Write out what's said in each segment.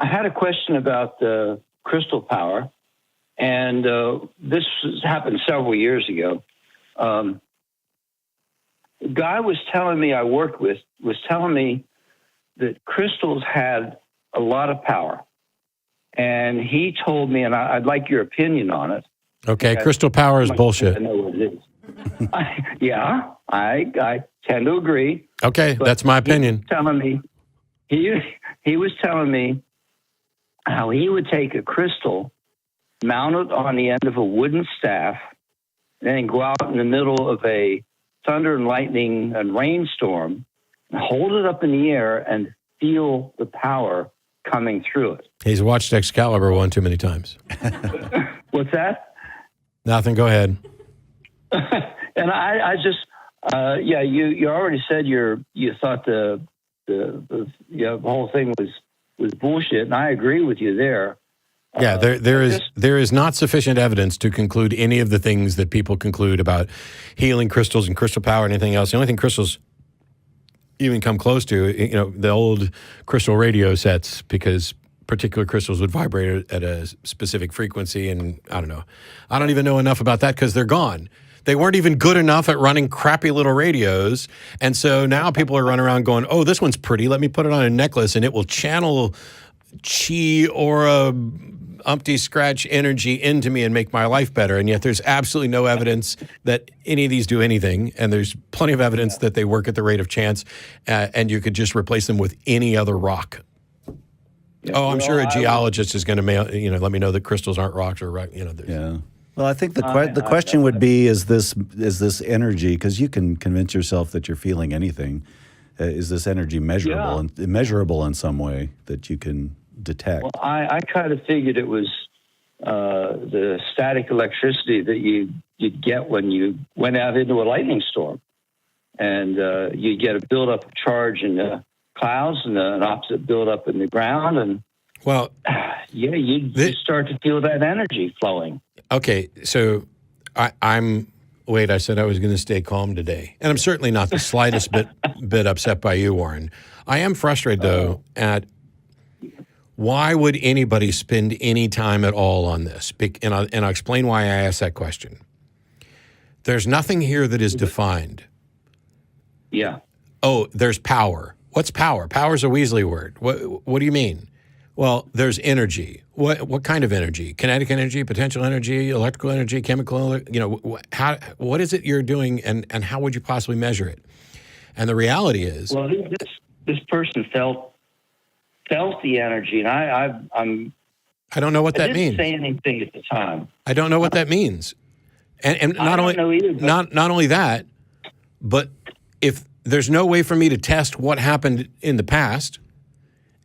I had a question about the crystal power, and this happened several years ago. The guy was telling me I worked with was telling me that crystals had a lot of power, and he told me, and I'd like your opinion on it. Okay, crystal power is bullshit. I know what it is. I tend to agree. Okay, that's my opinion. He was telling me how he would take a crystal, mount it on the end of a wooden staff, and then go out in the middle of a thunder and lightning and rainstorm, and hold it up in the air and feel the power coming through it. He's watched Excalibur one too many times. What's that? Nothing. Go ahead. And I just, you already said you thought the whole thing was bullshit, and I agree with you there. Yeah, there is not sufficient evidence to conclude any of the things that people conclude about healing crystals and crystal power and anything else. The only thing crystals even come close to, the old crystal radio sets, because particular crystals would vibrate at a specific frequency, and I don't know. I don't even know enough about that because they're gone. They weren't even good enough at running crappy little radios, and so now people are running around going, oh, this one's pretty. Let me put it on a necklace, and it will channel chi, aura, umpty scratch energy into me and make my life better. And yet there's absolutely no evidence that any of these do anything, and there's plenty of evidence that they work at the rate of chance, and you could just replace them with any other rock. Yeah, I'm sure a geologist is going to let me know that crystals aren't rocks or rock. Yeah. Well, I think the question would be: is this energy? Because you can convince yourself that you're feeling anything. Is this energy measurable and measurable in some way that you can detect? Well, I kind of figured it was the static electricity that you'd get when you went out into a lightning storm, and you get a buildup of charge in the clouds and an opposite buildup in the ground, and you start to feel that energy flowing. Okay, so I said I was going to stay calm today, and I'm certainly not the slightest bit upset by you, Warren. I am frustrated though at why would anybody spend any time at all on this, and I'll explain why I asked that question. There's nothing here that is defined. Yeah. Oh, there's power. What's power? Power's a Weasley word. What do you mean? Well, there's energy. What kind of energy? Kinetic energy, potential energy, electrical energy, chemical, what is it you're doing, and how would you possibly measure it? And the reality is, well, this person felt the energy, and I don't know what that means. I didn't say anything at the time. I don't know what that means. And not only know either, not only that, but if there's no way for me to test what happened in the past,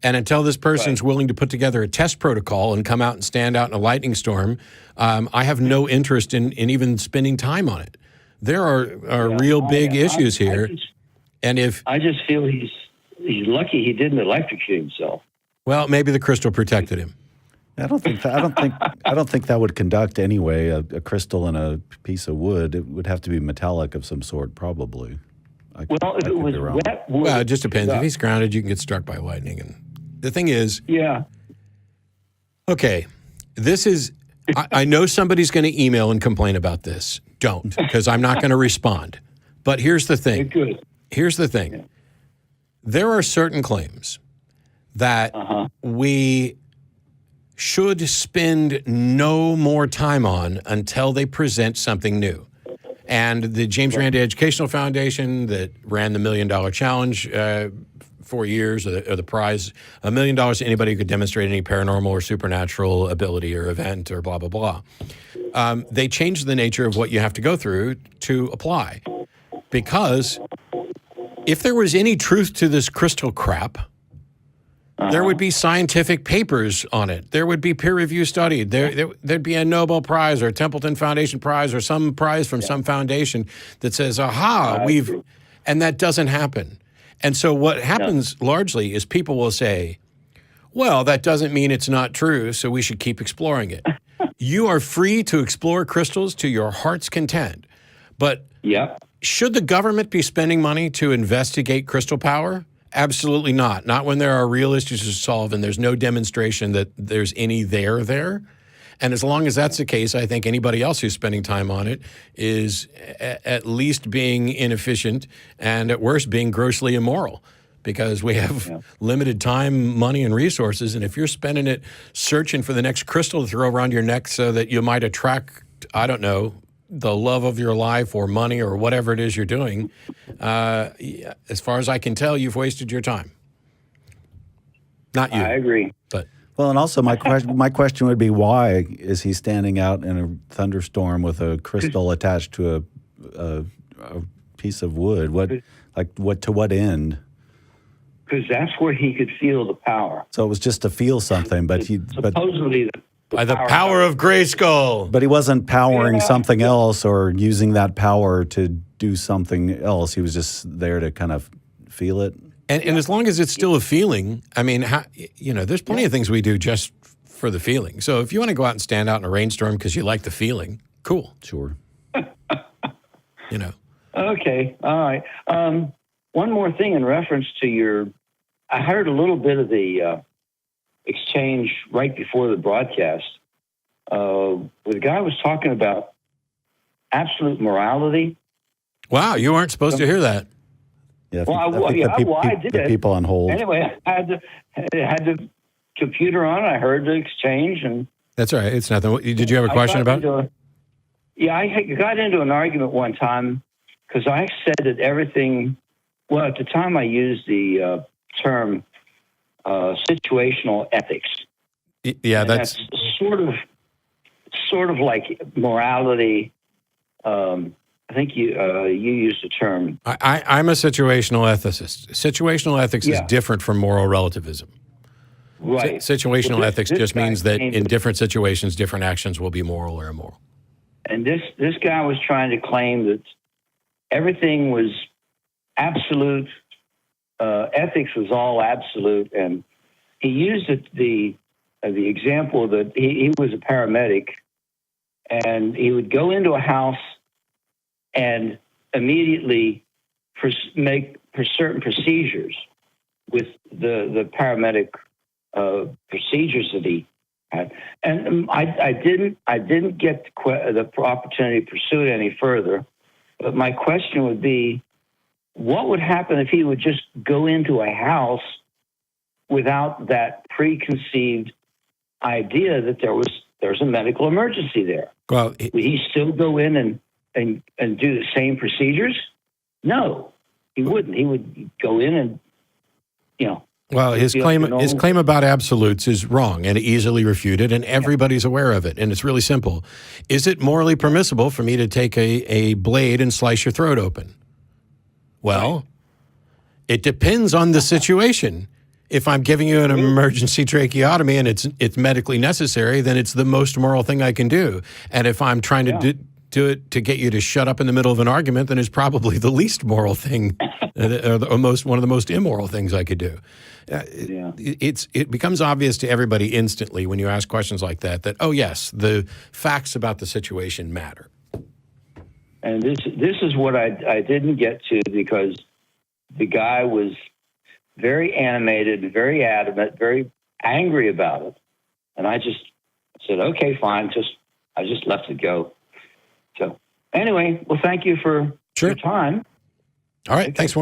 and until this person's willing to put together a test protocol and come out and stand out in a lightning storm, I have no interest in even spending time on it. There are real big issues here. I just feel he's lucky he didn't electrocute himself. Well, maybe the crystal protected him. I don't think that would conduct anyway. A crystal and a piece of wood, it would have to be metallic of some sort, probably. If it was wet wood, well, it just depends. If he's grounded, you can get struck by lightning. And the thing is, okay, this is. I know somebody's going to email and complain about this. Don't, because I'm not going to respond. But here's the thing. Here's the thing. Yeah. There are certain claims that we should spend no more time on until they present something new. And the James Randi Educational Foundation that ran the $1 Million Challenge 4 years, or the prize, $1 million to anybody who could demonstrate any paranormal or supernatural ability or event or blah, blah, blah. They changed the nature of what you have to go through to apply. Because if there was any truth to this crystal crap, there would be scientific papers on it. There would be peer review study. There'd be a Nobel Prize or a Templeton Foundation Prize or some prize from some foundation that says, and that doesn't happen. And so what happens largely is people will say, well, that doesn't mean it's not true, so we should keep exploring it. You are free to explore crystals to your heart's content. But should the government be spending money to investigate crystal power Absolutely not. Not when there are real issues to solve and there's no demonstration that there's any there. And as long as that's the case, I think anybody else who's spending time on it is at least being inefficient and at worst being grossly immoral, because we have limited time, money, and resources. And if you're spending it searching for the next crystal to throw around your neck so that you might attract, I don't know, the love of your life or money or whatever it is you're doing, as far as I can tell, you've wasted your time. Not you. I agree. But well, and also my question would be, why is he standing out in a thunderstorm with a crystal attached to a piece of wood? What to what end? Because that's where he could feel the power. So it was just to feel something, but supposedly by the power of Grayskull. But he wasn't powering something else or using that power to do something else. He was just there to kind of feel it. And as long as it's still a feeling, I mean, there's plenty of things we do just for the feeling. So if you want to go out and stand out in a rainstorm because you like the feeling, cool. Sure. Okay. All right. One more thing in reference to I heard a little bit of the exchange right before the broadcast. The guy was talking about absolute morality. Wow, you aren't supposed to hear that. Yeah, I did. The people on hold. Anyway, I had the computer on. I heard the exchange, and that's all right. It's nothing. Did you have a question about it? I got into an argument one time because I said that everything. Well, at the time, I used the term situational ethics. Yeah, that's sort of like morality. I think you used the term. I'm a situational ethicist. Situational ethics is different from moral relativism. Right. Situational ethics just means that in different situations, different actions will be moral or immoral. And this guy was trying to claim that everything was absolute. Ethics was all absolute, and he used the example that he was a paramedic, and he would go into a house and immediately make certain procedures with the paramedic procedures that he had. And I didn't get the opportunity to pursue it any further. But my question would be, what would happen if he would just go into a house without that preconceived idea that there's a medical emergency there? Well, would he still go in and do the same procedures? No, he wouldn't. He would go in and, Well, his claim about absolutes is wrong and easily refuted, and everybody's aware of it. And it's really simple. Is it morally permissible for me to take a blade and slice your throat open? Well, it depends on the situation. If I'm giving you an emergency tracheotomy and it's medically necessary, then it's the most moral thing I can do. And if I'm trying to do it to get you to shut up in the middle of an argument, then it's probably the least moral thing, or one of the most immoral things I could do. It becomes obvious to everybody instantly when you ask questions like that, oh yes, the facts about the situation matter. And this is what I didn't get to, because the guy was very animated, very adamant, very angry about it. And I just said, okay, fine. I just left it go. So anyway, well, thank you for your time. All right. Thanks, Warren.